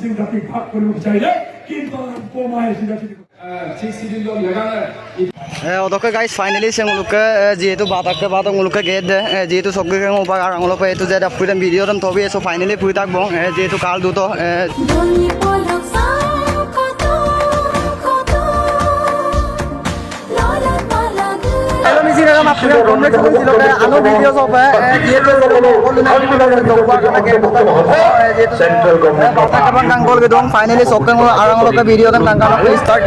মিচিং জাতিক ভাগ কৰিব বিচাৰিলে কিন্তু কমাই অদকে গাইজ ফাইনেলি সেগুলোকে যেহেতু বাতকে গেট দে যেহেতু সবকে উপায় আর আঙুলো পেয়ে যে ফুইতাম ভিডিও দাম তবে এসো ফাইনালি ফুই থাকবো যেহেতু কাল দুটো ভিডিও সব ফাইনালি সবকে আঙুলোকে ভিডিও দাম স্টার্ট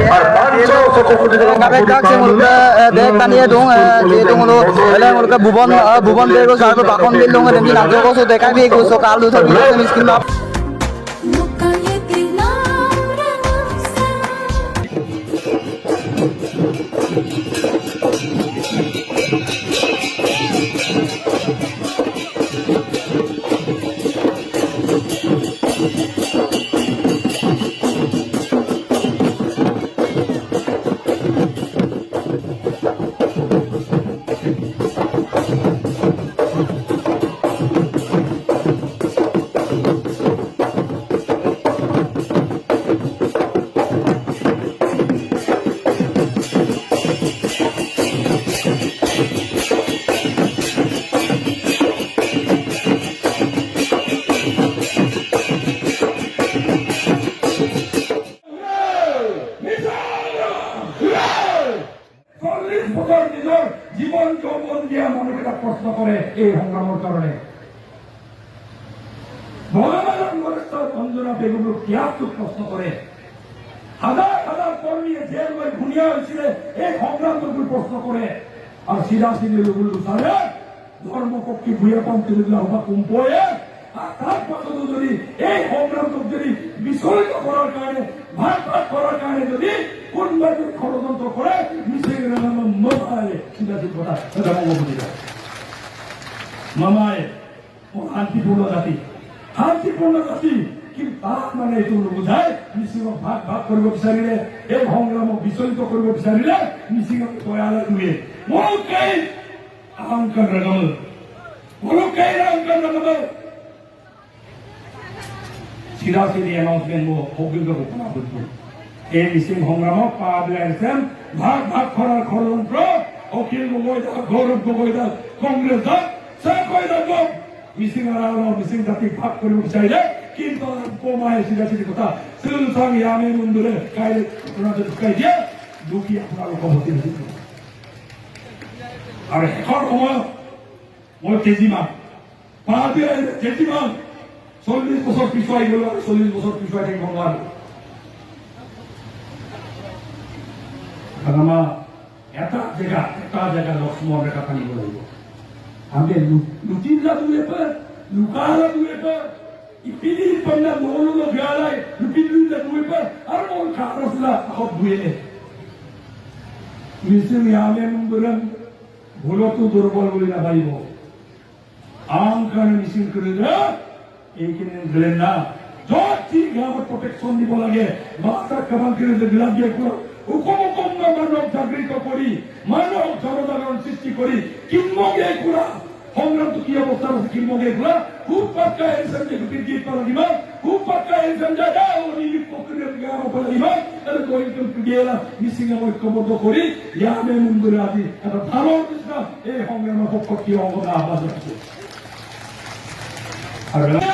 দেখ টানিয়ে দিওঁ যিহেতু মোলোকে ভুৱন দিয়ে গৈছোঁ আৰু বাকন দিল দিওঁ তেনেকৈ নাজিও কৈছোঁ দেখাই দিয়ে গৈছোঁ কাল দুটা স্ক্ৰীন জীবন যৌবন দিয়া মানুষেরা প্রশ্ন করে এই সংগ্রামের কারণে ভগবান অঞ্জনা বেগম কিয়াসুক প্রশ্ন করে হাজার হাজার কর্মী জেল হয়ে ঘুনিয়া হয়েছিল এই সংগ্রামটুকু প্রশ্ন করে আর সিধা সিধি লোগুলো তাহলে ধর্মপক্ষী ভুয়া পন্থীগুলো হবা কুম্পয়ে আর তার পাশে যদি এই সংগ্রামটুক যদি বিচলিত করার কারণে ভাগ ভাগ করার কারণে যদি কোনবাই ষড়যন্ত্র করে মিশে মামায় সিধাসির কথা সেটা মঙ্গবতী মামায় শান্তিপূর্ণ জাতি কিন্তু তার মানে এইটো নুবুজায় মিচিঙক ভাগ ভাগ কৰিব বিচাৰিলে এই সংগ্ৰামক বিচলিত কৰিব বিচাৰিলে মিচিঙক তৈয়াৰ দুয়ে মৌকেই আহংকাৰ ৰগমল চিধা-চিধি এনাউন্সমেন্ট মোৰ অভিজ্ঞ ঘোষণা কৰিছো এই মিচিং সংগ্ৰামক পাবলাইছেন ভাগ ভাগ কৰাৰ ষড়যন্ত্ৰ অখিল গগৈ গৌৰৱ গগৈ কংগ্ৰেছ মিচিং মিচিং জাতিক ভাগ কৰিব বিচাৰিলে কিন্তু কমাই চিধা-চিধি কথা শ্ৰীলুচাং ইয়ামে মন্দিৰে কাইলৈ ঘটনাটো ঢুকাই দিয়ে দুখী আপোনালোকৰ ভৰ্তি হৈছিল আৰু শেষৰ সময়ত মই কেজিমান কেজিমান 40 বছৰ পিছুৱাই গলো আৰু 40 বছৰ পিছুৱাই থাকিব নোৱাৰো আমাৰ এটা জেগা লক্ষ্মণ ৰেখা টানিব লাগিব আমি লুটিলা দুয়ে পৰ লুকালা দুয়ে পৰ ইপিনি পন্না নহলো বিয়ালাই লুটিলা দুয়ে পৰ আৰু মোৰ খাৰসলা হব দুয়ে মিছিং ইয়ামে মন্দিৰন ভুলতো দুৰ্বল বুলি নাভাবিব আহংকাৰ মিছিং কৰিলে এইখিনি গলেন না যত ঠিক গাঁৱত প্ৰটেকশ্যন দিব লাগে মাতা কামাল কৰি দিলাম দিয়ে হুকুম মানৱ জাগৃত কৰি মানৱ জনজাগৰণ সৃষ্টি কৰি কিন্মগে কৰা সংগ্ৰামটো কি অৱস্থাত আছে কিন্মগে কৰা খুব পাক্কা এনচান যে গীত পালা দিবা খুব পাক্কা এনচান জাগা ওনি প্ৰক্ৰিয়া গাঁও পালা দিবা আৰু কৈটো গেলা মিছিং ঐক্যবদ্ধ কৰি ইয়ামে মন্দিৰ আদি এটা ভালৰ নিচিনা এই সংগ্ৰামৰ পক্ষত কি অৱদান আহ্বান জনাইছে আৰু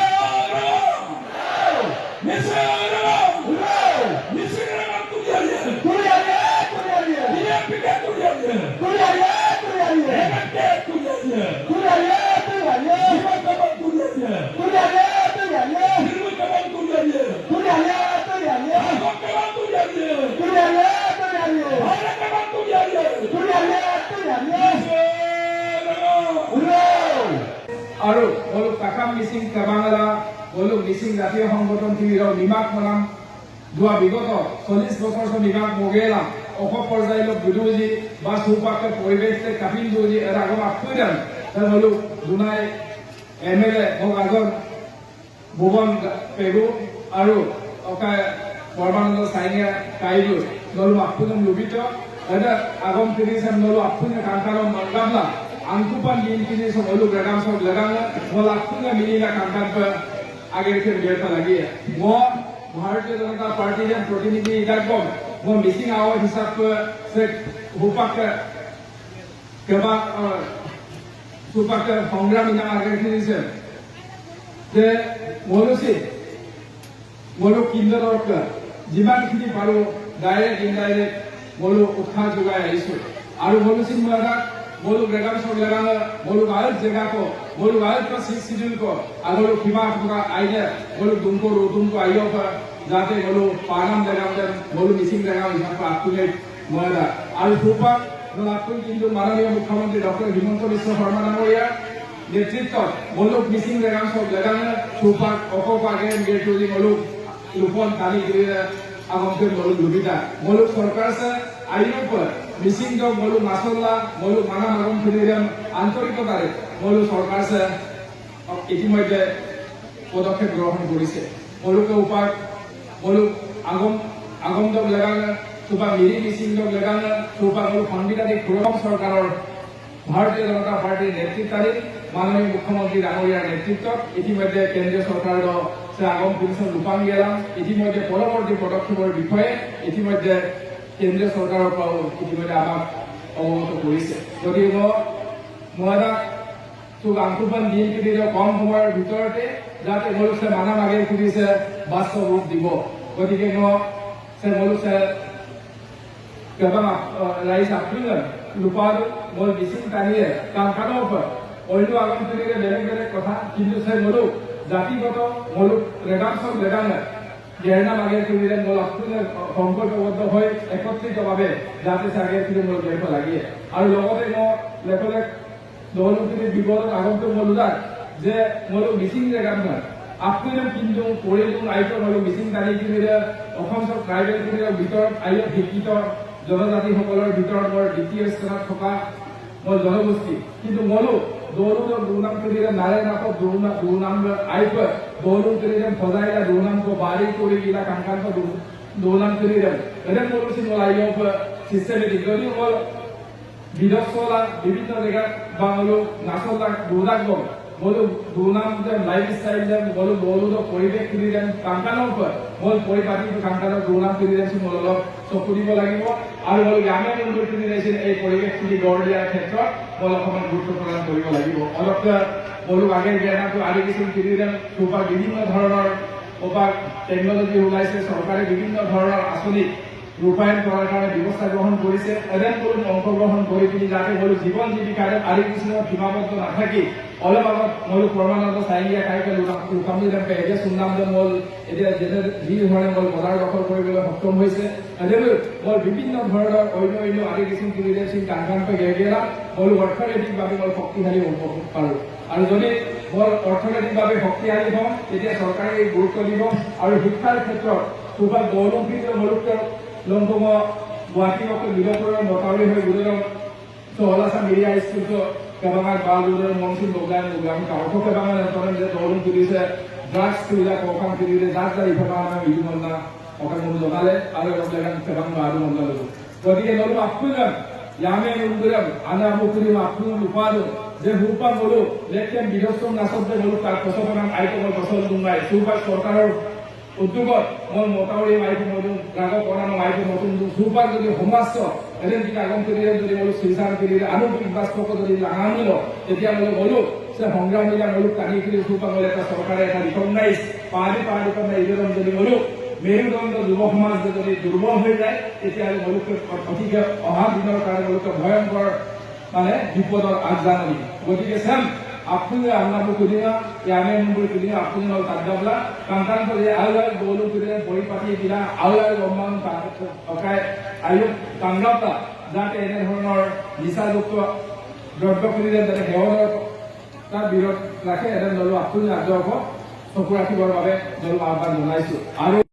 আৰু বলো কাকাম মিচিং কাবাঙালা বলো মিচিং জাতীয় সংগঠন শিবিৰৰ নিমাক মনাম যোৱা বিগত 40 বছৰ নিমাক মগেলা অসম পৰ্যায়ত বিদুজি বা সুপাকে পৰিৱেশে কাপিল দুজি এৰ আগম আফুইদান তাৰ বলো দুনাই এমএলএ ভগাজন ভুবন পেগু আৰু অকা পৰমানন্দ সাইঙে কাইলু নলু আফুইদান লুবিত এটা আগম 30 নলু আফুইদান কাংকারম মঙ্গামলা angkupan di sini semua beragam soal belakang, melakukan minilah kantor agar kita biasa lagi ya. Mau ভাৰতীয় জনতা পাৰ্টিৰ প্ৰতিনিধি ইকাগম মই মিচিং আৱাৰ হিচাপে সে হুপাকে কেবা হুপাকে সংগ্ৰামী নাম আগে দিছে যে মলো কেন্দ্ৰৰ যিমানখিনি পাৰোঁ ডাইৰেক্ট ইনডাইৰেক্ট মলো উৎসাহ যোগাই আহিছোঁ আৰু মলুচি मोलू रेगाम सो लगाना मोलू आयल जगह को मोलू आयल का सीजन को अगलो खिमा पूरा आइले मोलू तुमको आइयो पर जाते मोलू पानम लगाम दे मोलू मिसिंग लगाम यहाँ पर आपने मोला आल फुपा जो आपको किंतु माननीय मुख्यमंत्री डॉक्टर हिमंत बिश्व शर्मा नामरिया नेतृत्व मोलू मिसिंग लगाम सो लगाना फुपा ओको पागे गेटुली मोलू लुपन ताली के आगमते मोलू लुबिता मोलू सरकार से आइयो पर मिसिंग जो मोलू मासल्ला मोलू माना मागम फिरियम आंतरिकतारे मोलू सरकार से इतिमध्ये पदक्षेप ग्रहण करिছে मोलू के ऊपर मोलू आगम जो लगाना सुबह मिरी मिसिंग जो लगाना सुबह मोलू संविधानिक प्रथम सरकार भारतीय जनता पार्टी नेतृत्वाधीन माननीय मुख्यमंत्री डांगरिया नेतृत्व इतिमध्ये केंद्रीय सरकार से आगम पुलिस रूपान गेलाम इतिमध्ये परवर्ती पदक्षेपर विषय इतिमध्ये केंद्रीय सरकारों पर इतिमध्ये आमाक अवगत करिছে गतिके মই तो आंकुपन दिन के कम समय ভিতৰতে যাতে মলুছে মানা মাগে খুদিছে বাস্তৱ ৰূপ দিব গতিকে সে মলুছে কেবা রাইস আপ্রিল লুপার মোল মিসিং টানিয়ে কামকানোর উপর অন্য আগাম থেকে বেলেগ বেলেগ কথা কিন্তু সে মলু জাতিগত মলু রেগামসব লেগানে গেরনা মাগে খুদিলে মোল আপ্রিল সংকল্পবদ্ধ হয়ে একত্রিতভাবে যাতে সে আগে থেকে মোল গেরব লাগিয়ে আর লগতে লেখলে দলুকির বিপদ আগন্ত মলুদার যে মলু মিসিং রেগাম আপ্রিল কিন্তু পরিজন আইটো মলু মিসিং টানি কিনিলে অসম ট্রাইবেল কিনিলে ভিতৰত আইও শিক্ষিত জনজাতি সকলৰ ভিতৰত বৰ দ্বিতীয় স্থানত থকা মই জনগোষ্ঠী কিন্তু মলো দৌলুৰ দুনাম কৰিলে নাৰে নাক দুনাম আইপ দৌলুৰ কৰিলে ফজাইলা দুনাম কো বাৰি কৰি গিলা কাংকান কো দুনাম কৰিলে এনে মলুচি মলাইও সিস্টেমেটিক যদি মল বিদসলা বিভিন্ন জায়গা বা মলো নাচলা দুদাক मोलू दुनाम जे लाइफस्टाइल जे मोलू मोलू तो परिवेश किरिदेन कांकानर पर मोल परिपाटी कांकानर दुनाम किरिदेन मोल चकुदिब লাগিব আৰু मोल গ্ৰামে মন্দিৰ কিৰিদেন এই পৰিবেশ কিনি গঢ় দিয়াৰ ক্ষেত্ৰত মোল অকমান গুৰুত্ব প্ৰদান কৰিব লাগিব অলপ মোলু আগে জ্ঞানটো আদি কিছু কিৰিদেন সুপাৰ বিভিন্ন ধৰণৰ ওপাৰ টেকনলজি ওলাইছে চৰকাৰে বিভিন্ন ধৰণৰ আঁচনি ৰূপায়ণ কৰাৰ কাৰণে ব্যৱস্থা গ্ৰহণ কৰিছে এজন কোনো অংশগ্ৰহণ কৰি কিনি যাতে মোল জীৱন জীৱিকাৰ আদি কিছু সীমাবদ্ধ নাথাকি অলপ আগত মোল প্ৰমাণত চাইলিয়া কাইকে লুকামিলে পেজে সুনাম যে মোল এতিয়া যেনে যি ধৰণে মোল বজাৰ দখল কৰিবলৈ সক্ষম হৈছে এজন মোল বিভিন্ন ধৰণৰ অন্য আদি কিছু লিডাৰশ্বিপ কাংকানকৈ গেগেলা মোল অৰ্থনৈতিকভাৱে মোল শক্তিশালী হ'ব পাৰোঁ আৰু যদি মোল অৰ্থনৈতিকভাৱে শক্তিশালী হওঁ তেতিয়া চৰকাৰে এই গুৰুত্ব দিব আৰু শিক্ষাৰ ক্ষেত্ৰত সুফল গৌৰৱান্বিত মোলক লংকম গুৱাহাটীক বিলপুৰৰ মতাৱলী হৈ গুৰুজন চহলাসা মিডিয়া স্কুল কেবাঙাল বালুৰৰ মনসুন বগলান উগাম কাউকে কেবাঙাল তখন যে দৌলন তুলিছে ড্রাগস তুলিলে কখন তুলিলে যাক যাই ফেবাঙাল ইদু মন্না অকাল মন লগালে আৰু লগলান কেবাঙ বালু মন্না ললো গতিকে নলু আফুলাম ইয়ামে নুগুরাম আনা মুকুরি আফুল উপাদু যে হুপা বলো লেখেন বিধস্তম নাসবদে বলো তার কসবনাম আইকমল বসল দুঙ্গাই সুপার সরকারের উদ্যোগত মই মতাৱলী মাইকো মদুম ৰাগ কৰানো মাইকো নতুন সুপাৰ যদি সমাজ এদিন কি আগম কৰিলে যদি মোলো চিন্তাৰ কৰিলে আনুষ্ঠানিক বাস্তৱক যদি লাঙামিল তেতিয়া মোলো বলো সে সংগ্ৰামীলা মোলো কাঢ়ি কিনি সুপাৰ মোলে এটা চৰকাৰে এটা ৰিকগনাইজ পাহাৰী কাৰণে ইজৰম যদি মোলো মেৰুদণ্ড যুৱ সমাজ যদি দুৰ্বল হৈ যায় তেতিয়াহ'লে মোলোকে অধিক অহা দিনৰ কাৰণে মোলোকে ভয়ংকৰ মানে বিপদৰ আগজাননী গতিকে চাম आपने हमना को कुदिना याने मुंबई कुदिना आपने नल ताजबला कांकान को ये आलर गोलू कुदिना बड़ी पार्टी दिला आलर गमान ओकाय आयु कांगापा जाते एने धৰণৰ নিচাযুক্ত দ্ৰব্য কুদিনা যাতে হেৱৰ তাৰ বিৰোধ ৰাখে এনে নলু আপুনি আগ্ৰহ চকু ৰাখিবৰ বাবে নলু আহ্বান জনাইছো আৰু